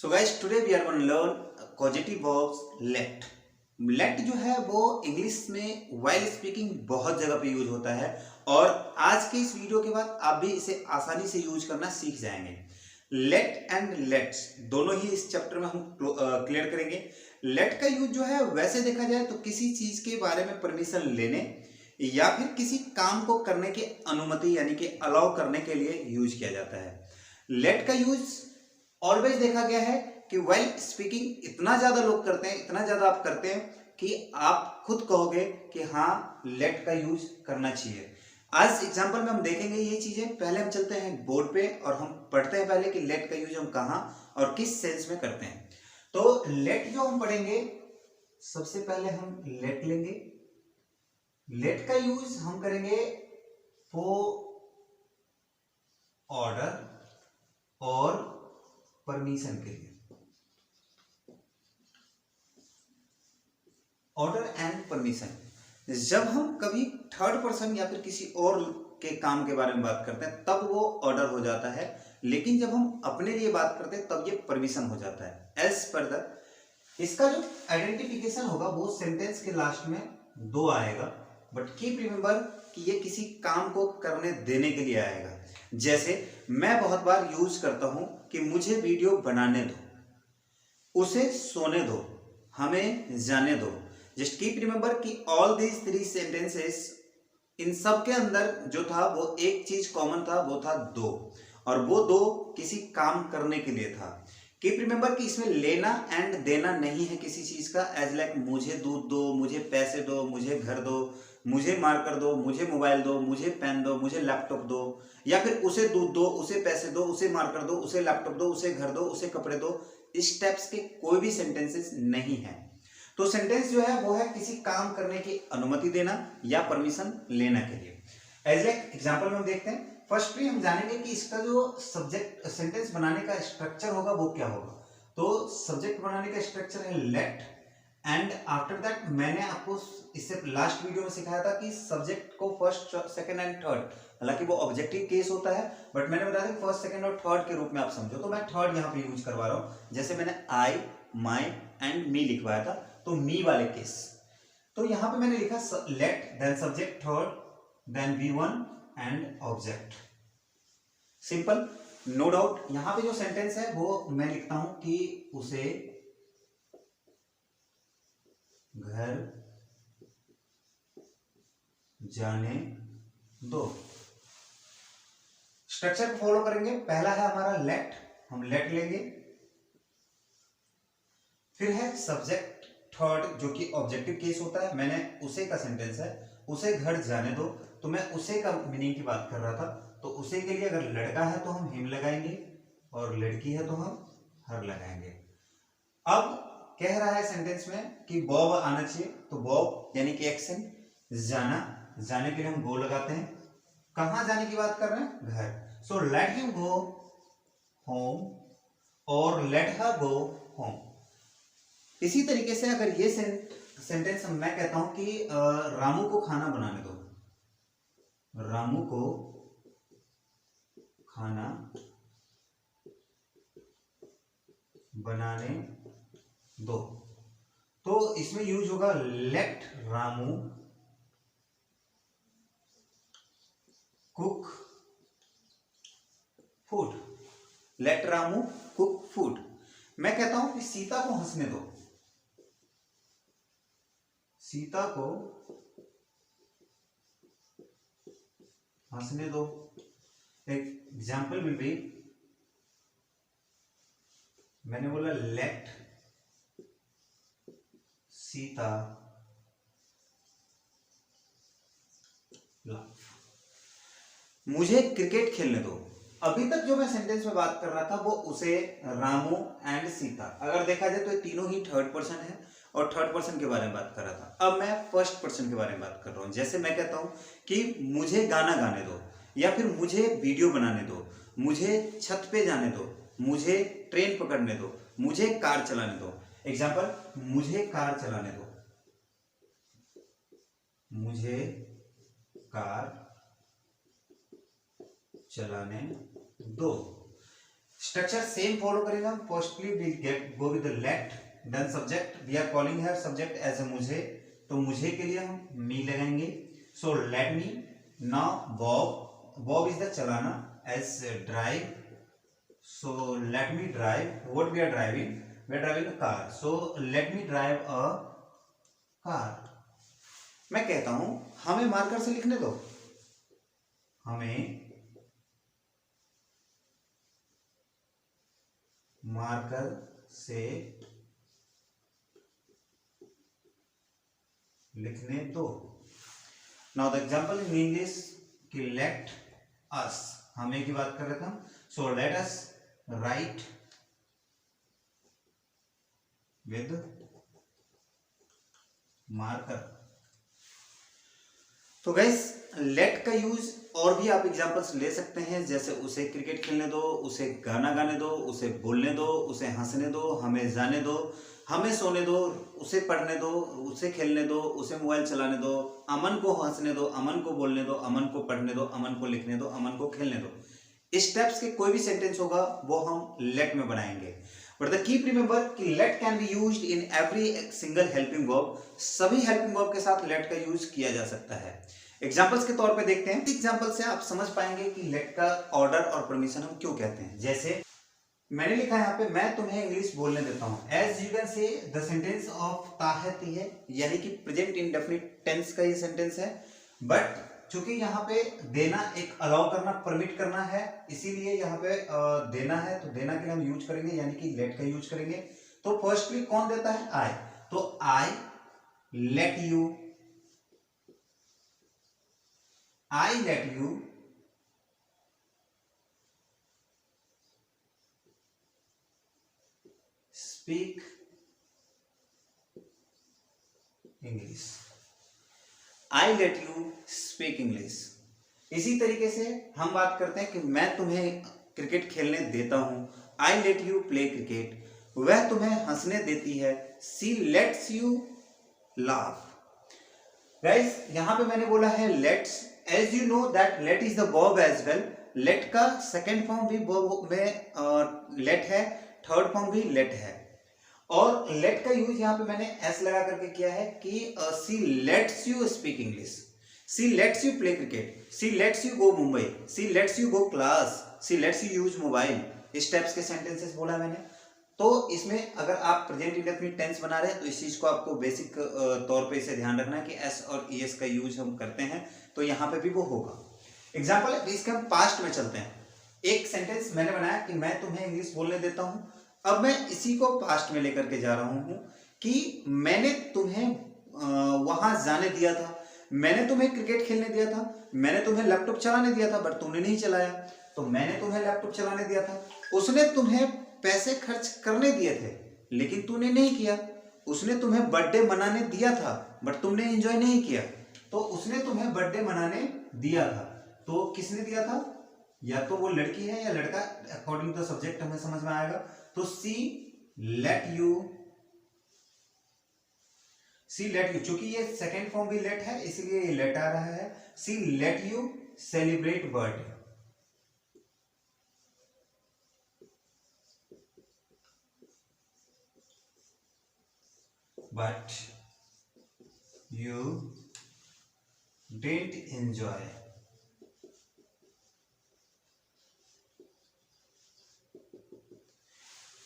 So guys today we are gonna learn causative verbs let. Let जो है वो English में वाइल स्पीकिंग बहुत जगह पे यूज होता है और आज के इस वीडियो के बाद आप भी इसे आसानी से यूज करना सीख जाएंगे। लेट एंड लेट्स दोनों ही इस चैप्टर में हम क्लियर करेंगे। लेट का यूज जो है वैसे देखा जाए तो किसी चीज के बारे में परमिशन लेने या फिर किसी काम को करने की अनुमति यानी कि अलाउ करने के लिए यूज किया जाता है। लेट का यूज ऑलवेज देखा गया है कि वाइल स्पीकिंग इतना ज्यादा लोग करते हैं, इतना ज्यादा आप करते हैं कि आप खुद कहोगे कि हाँ लेट का यूज करना चाहिए। आज एग्जांपल में हम देखेंगे ये चीजें। पहले हम चलते हैं बोर्ड पे और हम पढ़ते हैं पहले कि लेट का यूज हम कहाँ और किस सेंस में करते हैं। तो लेट जो हम पढ़ेंगे, सबसे पहले हम लेट लेंगे। लेट का यूज हम करेंगे फॉर ऑर्डर और परमिशन के लिए। Order and permission. जब हम कभी थर्ड पर्सन या फिर किसी और के काम के बारे में बात करते हैं तब वो ऑर्डर हो जाता है, लेकिन जब हम अपने लिए बात करते हैं तब ये परमिशन हो जाता है। एज पर द इसका जो आइडेंटिफिकेशन होगा वो सेंटेंस के लास्ट में दो आएगा, बट कीप रिमेंबर कि ये किसी काम को करने देने के लिए आएगा। जैसे मैं बहुत बार यूज करता हूं कि मुझे वीडियो बनाने दो, उसे सोने दो, हमें जाने दो। जस्ट कीप रिमेंबर कि ऑल दीज थ्री सेंटेंसेस, इन सब के अंदर जो था वो एक चीज कॉमन था, वो था दो, और वो दो किसी काम करने के लिए था। कीप रिमेंबर कि इसमें लेना एंड देना नहीं है किसी चीज का। एज लाइक मुझे दूध दो, मुझे पैसे दो, मुझे घर दो, मुझे मार्कर दो, मुझे मोबाइल दो, मुझे पेन दो, मुझे लैपटॉप दो, या फिर उसे दूध दो, उसे पैसे दो, उसे मार्कर दो, उसे लैपटॉप दो, उसे घर दो, उसे कपड़े दो। इस टाइप्स के कोई भी सेंटेंसेस नहीं है। तो सेंटेंस जो है वो है किसी काम करने की अनुमति देना या परमिशन लेना के लिए। एज लाइक एग्जांपल में हम देखते हैं। फर्स्टली हम जानेंगे कि इसका जो सब्जेक्ट सेंटेंस बनाने का स्ट्रक्चर होगा वो क्या होगा। तो सब्जेक्ट बनाने का स्ट्रक्चर है लेट, एंड आफ्टर दैट मैंने आपको इससे लास्ट वीडियो में सिखाया था कि सब्जेक्ट को फर्स्ट, सेकंड एंड थर्ड, हालांकि वो ऑब्जेक्टिव केस होता है बट मैंने बताया था फर्स्ट, सेकंड और थर्ड के रूप में आप समझो। तो मैं थर्ड यहाँ पे यूज करवा रहा हूँ। जैसे मैंने आई, माई एंड मी लिखवाया था, तो मी वाले केस। तो यहां पे मैंने लिखा let, then subject third, then V1 and object. Simple, no doubt. यहां पे जो सेंटेंस है वो मैं लिखता हूं कि उसे घर जाने दो। स्ट्रक्चर फॉलो करेंगे। पहला है हमारा लेट, हम लेट लेंगे। फिर है सब्जेक्ट थर्ड जो कि ऑब्जेक्टिव केस होता है, मैंने उसे का सेंटेंस है, उसे घर जाने दो, तो मैं उसे का मीनिंग की बात कर रहा था। तो उसे के लिए अगर लड़का है तो हम हिम लगाएंगे और लड़की है तो हम हर लगाएंगे। अब कह रहा है सेंटेंस में कि बॉब आना चाहिए, तो बॉब यानी कि एक्शन। जाना, जाने के लिए हम गो लगाते हैं। कहां जाने की बात कर रहे हैं? घर। So let him go home और लेट हर गो होम। इसी तरीके से अगर ये सेंटेंस मैं कहता हूं कि रामू को खाना बनाने दो, रामू को खाना बनाने दो, तो इसमें यूज होगा let Ramu cook food. Let Ramu cook food. मैं कहता हूं कि सीता को हंसने दो, सीता को हंसने दो। एग्जाम्पल विल बी, मैंने बोला लेट सीता लाफ। मुझे क्रिकेट खेलने दो। अभी तक जो मैं सेंटेंस में बात कर रहा था वो उसे, रामू एंड सीता। अगर देखा जाए तो ये तीनों ही थर्ड पर्सन है और थर्ड पर्सन के बारे में बात कर रहा था। अब मैं फर्स्ट पर्सन के बारे में बात कर रहा हूं। जैसे मैं कहता हूं कि मुझे गाना गाने दो, या फिर मुझे वीडियो बनाने दो, मुझे छत पे जाने दो, मुझे ट्रेन पकड़ने दो, मुझे कार चलाने दो। एग्जाम्पल, मुझे कार चलाने दो, मुझे कार चलाने दो। स्ट्रक्चर सेम फॉलो करेगा। Firstly we get go with the let, then subject, we are calling here subject as a मुझे, तो मुझे के लिए हम मी लगाएंगे। So let me, now Bob, Bob is the चलाना, as drive, so let me drive, what we are driving, we are driving a car, so let me drive a car। मैं कहता हूं हमें मार्कर से लिखने दो, हमें मार्कर से लिखने दो। Now the example in English कि लेट अस, हमें की बात कर रहे थे हम, so let us right with marker. तो गाइस लेट का यूज और भी आप एग्जांपल्स ले सकते हैं, जैसे उसे क्रिकेट खेलने दो, उसे गाना गाने दो, उसे बोलने दो, उसे हंसने दो, हमें जाने दो, हमें सोने दो, उसे पढ़ने दो, उसे खेलने दो, उसे मोबाइल चलाने दो, अमन को हंसने दो, अमन को बोलने दो, अमन को पढ़ने दो, अमन को लिखने दो, अमन को खेलने दो। इस टाइप्स के कोई भी सेंटेंस होगा वो हम लेट में बनाएंगे। बट द कीप रिमेंबर कि let can be used in every single helping verb, सभी हेल्पिंग वर्ब के साथ लेट का यूज किया जा सकता है। एग्जांपल्स के तौर पे देखते हैं, एग्जांपल से आप समझ पाएंगे कि लेट का ऑर्डर और परमिशन हम क्यों कहते हैं। जैसे मैंने लिखा है यहाँ पे, मैं तुम्हें इंग्लिश बोलने देता हूँ। As you can say the sentence of ताहत है, यानी कि प्रेजेंट इंडेफिनिट टेंस का ये सेंटेंस है, बट चूंकि यहाँ पे देना एक अलाउ करना, परमिट करना है, इसीलिए यहाँ पे देना है, तो देना के लिए हम यूज करेंगे, यानी कि लेट का यूज करेंगे। तो फर्स्टली कौन देता है? आई, तो I let you, I let you speak English, I let you speak English। इसी तरीके से हम बात करते हैं कि मैं तुम्हें क्रिकेट खेलने देता हूं, I let you play cricket, वह तुम्हें हंसने देती है, she lets you laugh। Guys यहां पे मैंने बोला है lets, as you know that let is the verb as well, let का सेकेंड फॉर्म भी वर्ब में लेट है, थर्ड फॉर्म भी लेट है, और लेट का यूज यहाँ पे मैंने एस लगा करके किया है कि see let's you speak English, see let's you play cricket, see let's you go Mumbai, see let's you go class, see let's you use mobile. इस टाइप्स के सेंटेंसेस बोला मैंने। तो इसमें अगर आप प्रेजेंट इंडेफिनिट टेंस बना रहे हैं तो इस चीज को आपको बेसिक तौर पे इसे ध्यान रखना है कि एस और ईएस का यूज हम करते हैं, तो यहाँ पे भी वो होगा। एग्जाम्पल है, इसके हम पास्ट में चलते हैं। एक सेंटेंस मैंने बनाया कि मैं तुम्हें इंग्लिश बोलने देता हूं, अब मैं इसी को पास्ट में लेकर के जा रहा हूं कि मैंने तुम्हें वहां जाने दिया था, मैंने तुम्हें क्रिकेट खेलने दिया था, मैंने तुम्हें लैपटॉप चलाने दिया था बट तुमने नहीं चलाया, तो मैंने तुम्हें लैपटॉप चलाने दिया था, उसने तुम्हें पैसे खर्च करने दिए थे लेकिन तूने नहीं किया, उसने तुम्हें बर्थडे मनाने दिया था बट तुमने एंजॉय नहीं किया, तो उसने तुम्हें बर्थडे मनाने दिया था, तो किसने दिया था? या तो वो लड़की है या लड़का, अकॉर्डिंग टू सब्जेक्ट हमें समझ में आएगा। तो see let you, see let you, चूंकि ये सेकेंड फॉर्म भी लेट है इसलिए ये लेट आ रहा है, see let you celebrate birthday, but you didn't enjoy।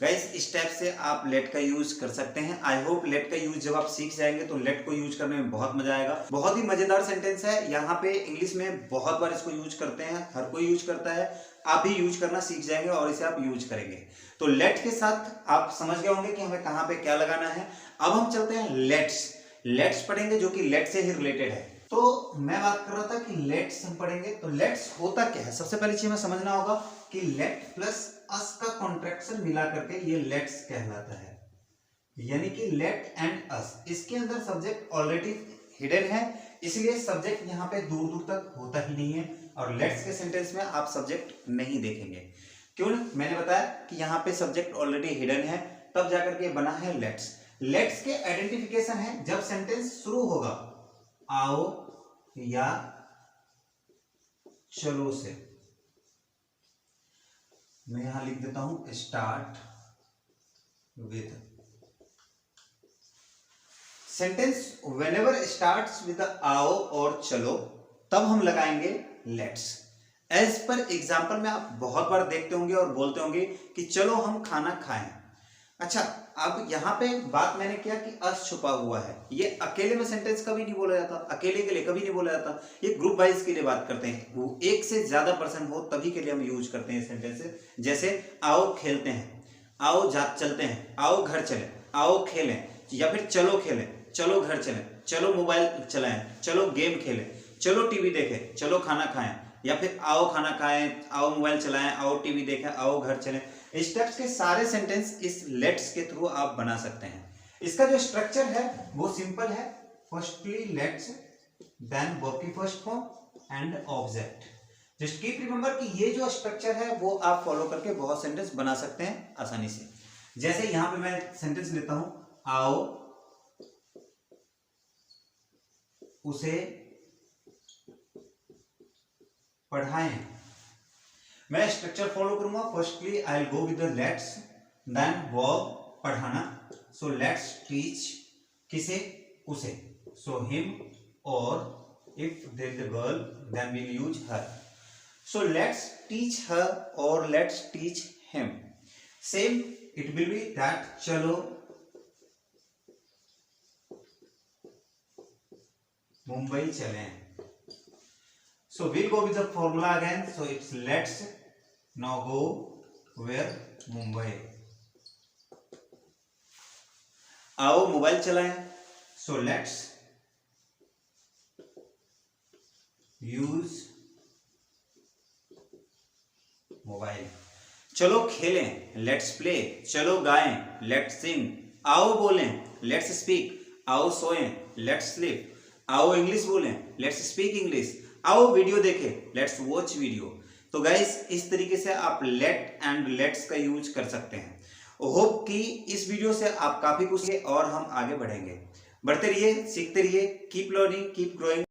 Guys इस टाइप से आप लेट का यूज कर सकते हैं। आई होप लेट का यूज जब आप सीख जाएंगे तो लेट को यूज करने में बहुत मजा आएगा। बहुत ही मजेदार सेंटेंस है, यहाँ पे इंग्लिश में बहुत बार इसको यूज करते हैं, हर कोई यूज करता है, आप भी यूज करना सीख जाएंगे और इसे आप यूज करेंगे। तो लेट के साथ आप समझ गए होंगे कि हमें कहाँ पे क्या लगाना है। अब हम चलते हैं लेट्स, लेट्स पढ़ेंगे जो कि लेट से ही रिलेटेड है। तो मैं बात कर रहा था कि लेट्स हम पढ़ेंगे, तो लेट्स होता क्या है? सबसे पहले चीज हमें समझना होगा कि लेट प्लस अस का कॉन्ट्रैक्शन मिला करके ये लेट्स कहलाता है, यानी कि लेट एंड अस। इसके अंदर सब्जेक्ट ऑलरेडी हिडन है, इसलिए सब्जेक्ट यहाँ पे दूर दूर तक होता ही नहीं है, और लेट्स के सेंटेंस में आप सब्जेक्ट नहीं देखेंगे। क्यों? मैंने बताया कि यहाँ पे सब्जेक्ट ऑलरेडी हिडन है, तब जाकर के बना है लेट्स। लेट्स के आइडेंटिफिकेशन है जब सेंटेंस शुरू होगा आओ या चलो से, मैं यहां लिख देता हूं start with. Sentence whenever starts with आओ और चलो, तब हम लगाएंगे लेट्स। एज पर एग्जाम्पल में आप बहुत बार देखते होंगे और बोलते होंगे कि चलो हम खाना खाएं। अच्छा, अब यहाँ पे बात मैंने किया कि अस छुपा हुआ है, ये अकेले में सेंटेंस कभी नहीं बोला जाता, अकेले के लिए कभी नहीं बोला जाता, ये ग्रुप वाइज के लिए बात करते हैं। वो एक से ज्यादा पर्सन हो तभी के लिए हम यूज करते हैं सेंटेंस। जैसे आओ खेलते हैं, आओ चलते हैं, आओ घर चले, आओ खेलें, या फिर चलो खेलें, चलो घर चलें, चलो मोबाइल चलाएं, चलो गेम खेलें, चलो टीवी देखें, चलो खाना खाएं, या फिर आओ खाना खाएं, आओ मोबाइल चलाएं, आओ टीवी देखें, आओ घर चलें। इस टाइप्स के सारे सेंटेंस इस लेट्स के थ्रू आप बना सकते हैं। इसका जो स्ट्रक्चर है वो सिंपल है, फर्स्टली लेट्स, देन वर्ब की first form and object. Just keep remember कि ये जो स्ट्रक्चर है वो आप फॉलो करके बहुत सेंटेंस बना सकते हैं आसानी से। जैसे यहां पे मैं सेंटेंस लेता हूं, आओ उसे पढ़ाएं। मैं स्ट्रक्चर फॉलो करूंगा, firstly I will go with the lets, then verb पढ़ाना, सो लेट्स टीच, किसे, उसे, सो हिम, और if there is a girl then we will use her. So let's teach her और let's teach him. Same it will be that चलो मुंबई चलें। So we'll go with the formula again. So it's let's now go where Mumbai. आओ mobile चलाएं. So let's use mobile. चलो खेलें, let's play. चलो गाएं, let's सिंग. आओ बोलें, लेट्स स्पीक. आओ सोएं, लेट्स स्लीप. आओ इंग्लिश बोलें, लेट्स स्पीक इंग्लिश. आओ वीडियो देखें, लेट्स वॉच वीडियो. तो गाइस इस तरीके से आप लेट एंड लेट्स का यूज कर सकते हैं. होप कि इस वीडियो से आप काफी कुछ और हम आगे बढ़ेंगे. बढ़ते रहिए, सीखते रहिए. Keep learning, keep growing.